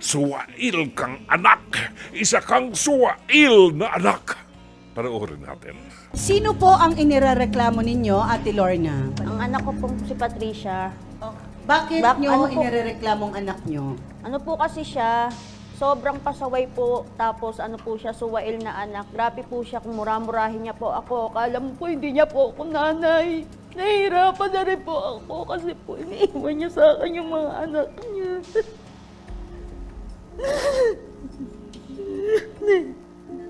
Suwail kang anak! Isa kang suwail na anak! Panoorin natin. Sino po ang inirereklamo ninyo, Ate Lorna? Ang anak ko po si Patricia. Bakit nyo ano po? inirereklamong anak nyo? Ano po kasi siya, sobrang pasaway po, tapos ano po siya, suwail na anak. Grabe po siya, kung mura-murahin niya po ako. Akala mo po, hindi niya po ako nanay. Nahihirapan na rin po ako kasi po iniiwan niya sa akin yung mga anak niya.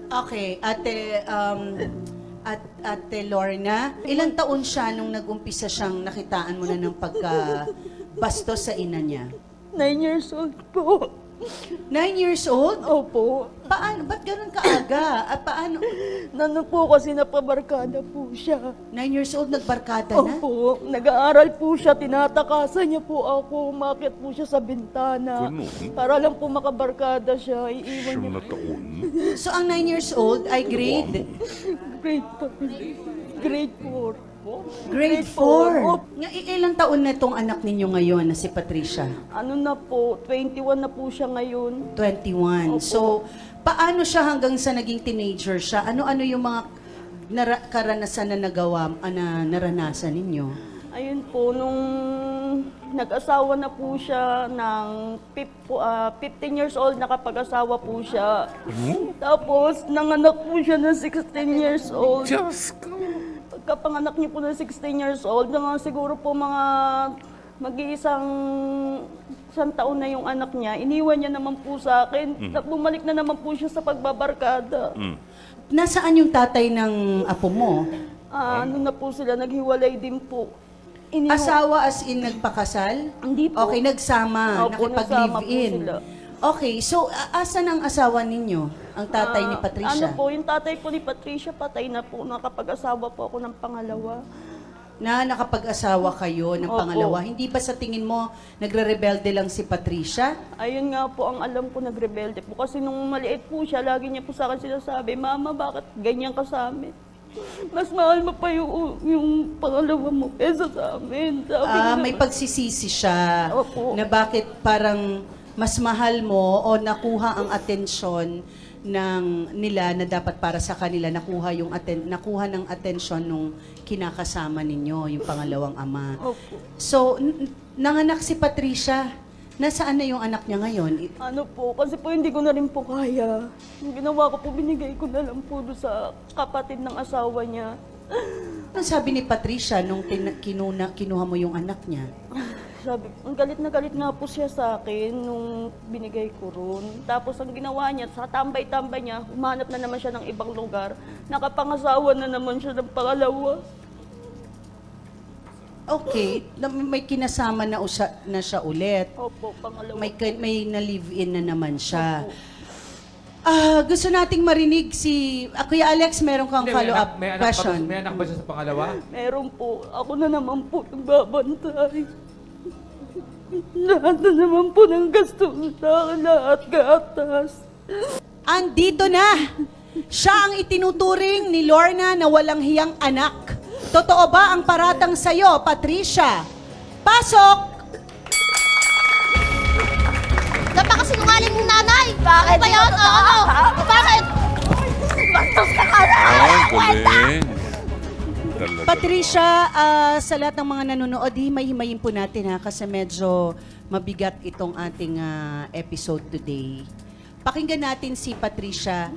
Okay, Ate Lorna, ilang taon siya nung nag-umpisa siyang nakitaan mo na ng pagkabastos sa ina niya? 9 years old po. 9 years old? Opo. Paano? Ba't ganun kaaga? At paano? Nano po kasi napabarkada po siya. 9 years old, nagbarkada na? Opo, nag-aaral po siya, tinatakasan niya po ako, umakyat po siya sa bintana. Ganun? Para lang po makabarkada siya, iiwan Siyam niya. na taon. So, ang 9 years old ay grade? Grade 4. Grade 4. Ilang taon na itong anak ninyo ngayon na si Patricia? Ano na po, 21 na po siya ngayon. 21. Opo. So, paano siya hanggang sa naging teenager siya? Ano-ano yung mga karanasan na nagawa, na naranasan ninyo? Ayun po, nung nag-asawa na po siya ng 15 years old, nakapag-asawa po siya. Tapos, nanganak po siya ng 16 years old. Diyos ko! Pagkapanganak niyo po ng 16 years old, siguro po mga mag-iisang taon na yung anak niya, iniwan niya naman po sa akin. Bumalik na naman po siya sa pagbabarkada. Nasaan yung tatay ng apo mo? Ano na po sila, naghiwalay din po. Asawa as in nagpakasal? Hindi po. Okay, nagsama, Opo, nagsama po nakipag-live-in. sila. Okay, so asan ang asawa ninyo? Ang tatay ni Patricia? Ano po, yung tatay po ni Patricia, patay na po. Nakapag-asawa po ako ng pangalawa. Na nakapag-asawa kayo ng Opo. pangalawa. Hindi ba sa tingin mo nagre-rebelde lang si Patricia? Ayun nga po ang alam ko, nagrebelde po. Kasi nung maliit po siya, lagi niya po sa akin sinasabi, Mama, bakit ganyan ka sa amin? Mas mahal mo pa yung pangalawa mo kesa sa amin. Sabi ko May naman, pagsisisi siya Opo. na bakit parang mas mahal mo o nakuha ang atensyon nila na dapat para sa kanila nakuha ng atensyon nung kinakasama ninyo, yung pangalawang ama. Opo. So, nanganak si Patricia. Nasaan na yung anak niya ngayon? Ano po, kasi po hindi ko na rin po kaya. Yung ginawa ko po, binigay ko na lang po doon sa kapatid ng asawa niya. Ano sabi ni Patricia nung kinuha mo yung anak niya? Sabi, ang galit na galit nga po siya sa akin nung binigay ko ron. Tapos ang ginawa niya, sa tambay-tambay niya, humanap na naman siya ng ibang lugar. Nakapangasawa na naman siya ng pangalawa. Okay, may kinasama na siya ulit. Opo, pangalawa. May na-live-in na naman siya. Opo. Gusto nating marinig Kuya Alex, meron kang Hindi, follow-up may question. May anak ba siya sa pangalawa? Meron po. Ako na naman po yung babantay. Lahat na naman po ng gasto sa akin, lahat gatas. Andito na! Siya ang itinuturing ni Lorna na walang hiyang anak. Totoo ba ang paratang sa'yo, Patricia? Pasok! Napakasinungaling mong nanay! Bakit? Ano ba yun? Ano? Bakit? Bastos ka ka na! Ay, galing. Talaga. Patricia, sa lahat ng mga nanonood, himay-himayin po natin ha, kasi medyo mabigat itong ating episode today. Pakinggan natin si Patricia.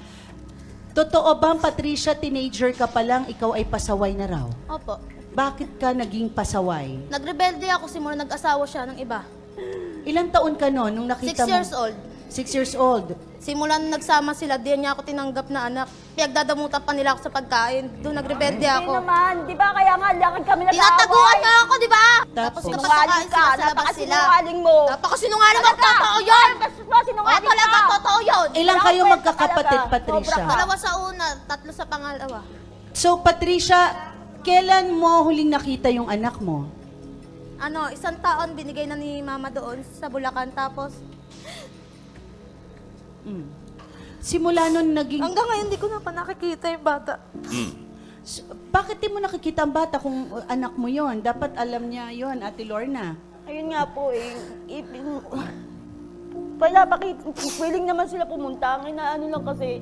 Totoo ba, Patricia, teenager ka pa lang, ikaw ay pasaway na raw? Opo. Bakit ka naging pasaway? Nagrebelde ako simula nag-asawa siya ng iba. Ilang taon ka no nung 6 nakita mo? years old. 6 years old. Simula nung nagsama sila, di niya ako tinanggap na anak. Pinagdadamutan pa nila ako sa pagkain. Doon nagrebelde Hindi ako. naman, di ba kaya nga lakad kami Tinataguan mo ako, di ba? Tapos? kapag Sinungaling kakain ka, sila sa labas sila. napakasinungaling mo. Napakasinungaling mo, totoo yun! Bastos mo, sinungaling Ako lang ka. ang totoo yun! Ilang kayo Wala magkakapatid, talaga. Patricia? Sobra ka. 2 sa una, 3 sa pangalawa. So, Patricia, kailan mo huling nakita yung anak mo? 1 taon binigay na ni mama doon sa Bulacan. Tapos, Simula nun naging... hanggang ngayon, hindi ko na pa nakikita yung bata. Bakit di mo nakikita ang bata kung anak mo yon? Dapat alam niya yon, Ate Lorna. Ayun nga po eh. Kaya bakit willing naman sila pumunta? Ang inaano lang kasi,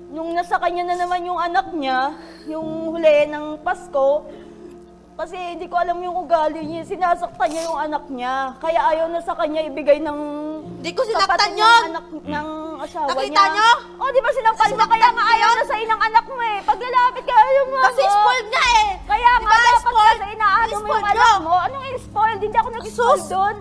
nung nasa kanya na naman yung anak niya, yung huli ng Pasko, kasi hindi ko alam yung ugali niya, sinasaktan niya yung anak niya. Kaya ayaw na sa kanya ibigay ng Di ko sinaktan kapatid yun! ng anak ng asawa Nakita niya. niyo? Oh, di ba sinampal niya? Kaya nga ayaw na sa inang anak mo eh. Pag lalapit ka, ayaw mo. Kasi spoiled nga eh! Kaya Di nga, ba, dapat spoiled? kasi inaano mo yung Spoiled anak nyo. mo. Anong in-spoiled? Hindi ako nag-spoiled Sus! doon.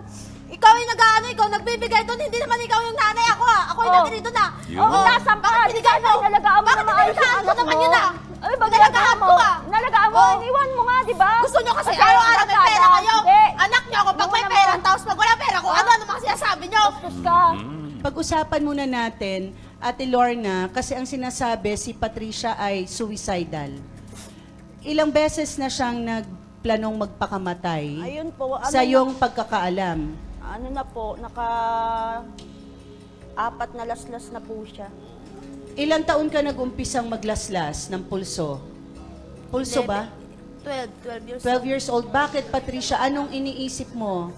Ikaw yung nag-ano, ikaw nagbibigay doon, hindi naman ikaw yung nanay, ako Ako yung Oh. nandito na. Oo, nasaan ka? Bakit Hindi binigay ka mo? nalagaan mo Bakit na maayos yung pinuntahan ko anak naman mo. yun ah? Ay, pag Nalagaan nalagaan ko mo, ba? nalagaan mo, Oo. iniwan mo nga, di ba? Gusto nyo kasi Kasi araw-araw may nagkakaya. pera kayo. Hindi. Anak nyo ako pag may Iwan mo. pera, tapos pag wala pera ko, ano mga sinasabi nyo? Bastos ka. Pag-usapan muna natin, Ate Lorna, kasi ang sinasabi si Patricia ay suicidal. Ilang beses na siyang nagplanong magpakamatay Ayun po, ano sa iyong pagkakaalam. Ano na po, 4 na laslas na po siya. Ilang taon ka nag-umpisang maglaslas ng pulso? Pulso ba? 12 years 12 years old. Bakit, Patricia? Anong iniisip mo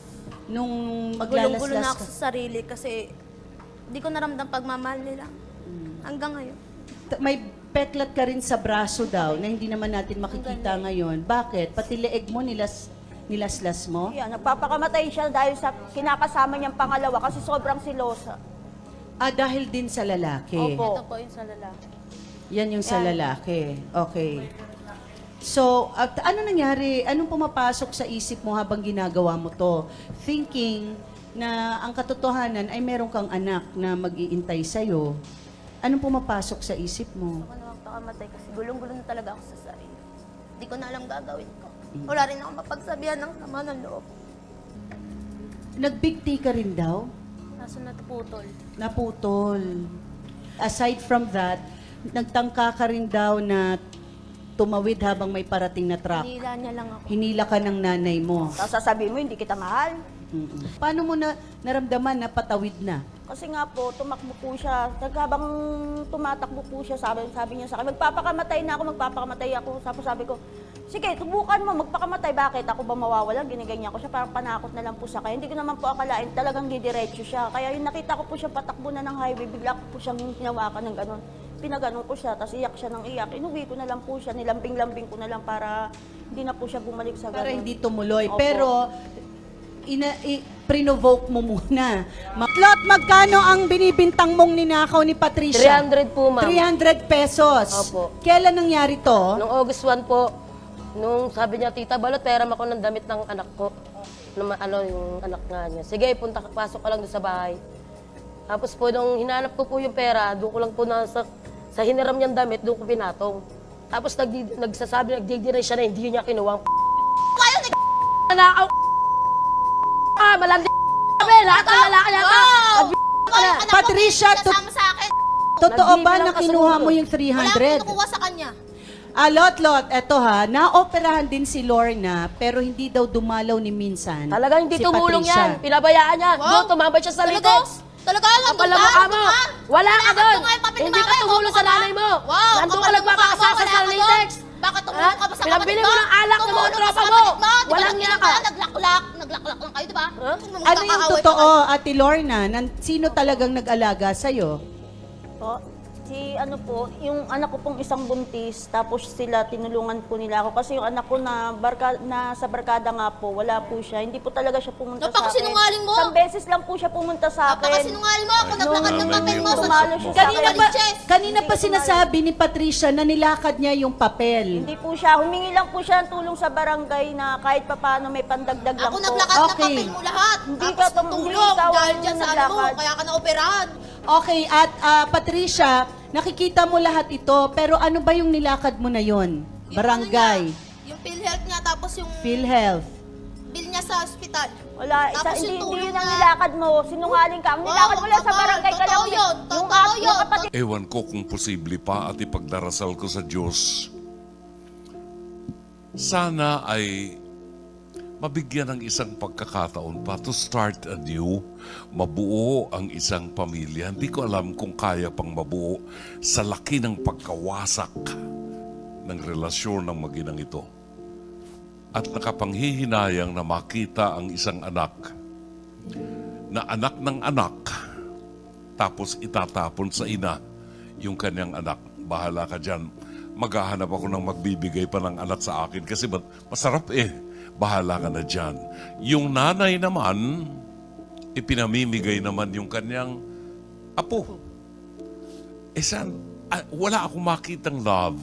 nung Gulong-gulo maglalaslas na ako ka? sa sarili kasi hindi ko naramdam pagmamahal nila. Hanggang ngayon. May peklat ka rin sa braso daw na hindi naman natin makikita ngayon. Bakit? Pati leeg mo nilaslas mo? Yan, nagpapakamatay siya dahil sa kinakasama niyang pangalawa kasi sobrang silosa. Ah, dahil din sa lalaki. Opo. Ito po yung sa lalaki. Yan yung sa Yan. lalaki. Okay. So, ano nangyari? Anong pumapasok sa isip mo habang ginagawa mo to? Thinking na ang katotohanan ay meron kang anak na mag-iintay sa'yo. Anong pumapasok sa isip mo? Ako na magpakamatay kasi gulong-gulo na talaga ako sa sarili. Hindi ko na alam gagawin ko. Wala rin ako mapagsabihan ng sama ng loob. Nagbigti ka rin daw? Kaso natuputol. Naputol. Aside from that, nagtangka ka rin daw na tumawid habang may parating na truck. Hinila niya lang ako. Hinila ka ng nanay mo. Tapos sasabihin mo, hindi kita mahal. Mm-mm. Paano mo na naramdaman na patawid na? Kasi nga po, tumakbo po siya. Habang tumatakbo po siya, sabi niya sa akin, magpapakamatay na ako, magpapakamatay ako. Tapos sabi ko, sige, tubukan mo, magpakamatay. Bakit? Ako ba mawawala? Giniganyan ko siya, parang panakot na lang po sa kanya. Hindi ko naman po akalain, talagang didiretso siya. Kaya yung nakita ko po siya patakbo na ng highway, bigla ko po siyang hinawakan ng gano'n. Pinaganon ko siya, tapos iyak siya ng iyak. Inuwi ko na lang po siya, nilambing-lambing ko na lang para hindi na po siya bumalik sa gano'n. Para hindi tumuloy. Opo. Pero, prinovoke mo muna. Lot, magkano ang binibintang mong ninakaw ni Patricia? 300 po, ma'am. 300 pesos. Opo. Kailan nangyari to? Noong August 1 po, nung sabi niya, Tita, balot, pera ako ng damit ng anak ko. Yung anak nga niya. Sige, pasok ka lang doon sa bahay. Tapos po, nung hinanap ko po yung pera, doon ko lang po sa hiniram niyang damit, doon ko pinatong. Tapos nagdigdiray siya na hindi niya kinuha. Kayo ni Nanakaw! Malandi kami! Lahat ng lalaki yata! Patricia, kasama sa akin. Totoo ba Nagbibilang na ka sa kinuha mundo. mo yung Wala akong 300? kinukuha sa kanya. Lot, eto ha, naoperahan din si Lorna, pero hindi daw dumalaw ni minsan. Talagang hindi si tumulong Patricia. yan. Pinabayaan niya. Wow. Doon, tumambay siya sa Talaga? latex. Talaga? Ang palamukha mo. Wala ka doon. Hindi ka tumulong sa nanay mo. Wow, Nandun ka nagpapakasasa sa latex. Bakit tumulong ka ba sa Pinabili kapatid mo ng alak ng mga tropa mo. Walang niya niya ka. Naglaklak lang kayo, di ba? Huh? Ano yung totoo, Ate Lorna? Sino talagang nag-alaga sa'yo? Po, yung anak ko pong isang buntis, tapos sila tinulungan po nila ako. Kasi yung anak ko na sa barkada nga po, wala po siya. Hindi po talaga siya pumunta sa akin. Napakasinungaling mo. Isang beses lang po siya pumunta sa akin. Napakasinungaling mo. Ako naglakad ng papel mo. Tumalo siya sa Kanina akin. pa, kanina pa sinasabi ni Patricia na nilakad niya yung papel. Hindi po siya. Humingi lang po siya ng tulong sa barangay na kahit papaano may pandagdag lang Ako po. naglakad ng Okay. papel mo lahat. Hindi Tapos ka tum- tulong hindi ikaw dahil ang dyan sa ano mo. naglakad. Kaya ka na-operahan. Okay, at Patricia, nakikita mo lahat ito, pero ano ba yung nilakad mo na yon? Yung Barangay, ano niya, yung PhilHealth niya, tapos yung PhilHealth. bill niya sa ospital. Wala, Tapos hindi yung tulong yun ang na- nilakad mo. Sinungaling ka. Ang Wow, nilakad mo lang sa totoo, barangay ka lang. totoo yun, Yung totoo yung yun. kapatid Ewan ko kung posible pa at ipagdarasal ko sa Diyos. Sana ay mabigyan ng isang pagkakataon pa to start anew, mabuo ang isang pamilya. Hindi ko alam kung kaya pang mabuo sa laki ng pagkawasak ng relasyon ng maginang ito. At nakapanghihinayang na makita ang isang anak na anak ng anak, tapos itatapon sa ina yung kanyang anak. Bahala ka dyan. Maghahanap ako ng magbibigay pa ng anak sa akin kasi masarap eh. Bahala ka na dyan. Yung nanay naman, ipinamimigay naman yung kanyang apo. Wala akong makitang love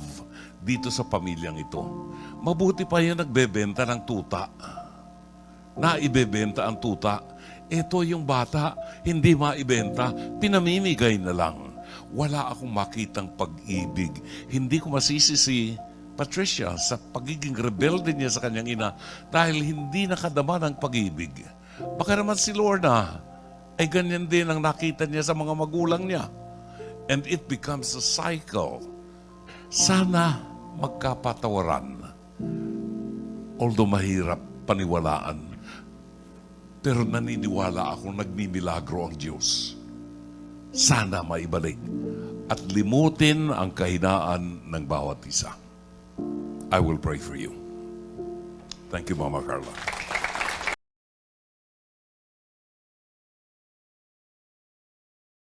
dito sa pamilyang ito. Mabuti pa yung nagbebenta ng tuta. Naibebenta ang tuta. Ito yung bata, hindi maibenta, pinamimigay na lang. Wala akong makitang pag-ibig. Hindi ko masisi si Patricia sa pagiging rebelde niya sa kanyang ina dahil hindi nakadama ng pag-ibig. Baka naman si Lorna ay ganyan din ang nakita niya sa mga magulang niya. And it becomes a cycle. Sana magkapatawaran. Although mahirap paniwalaan, pero naniniwala akong nagmimilagro ang Diyos. Sana maibalik at limutin ang kahinaan ng bawat isa. I will pray for you. Thank you, Mama Carla.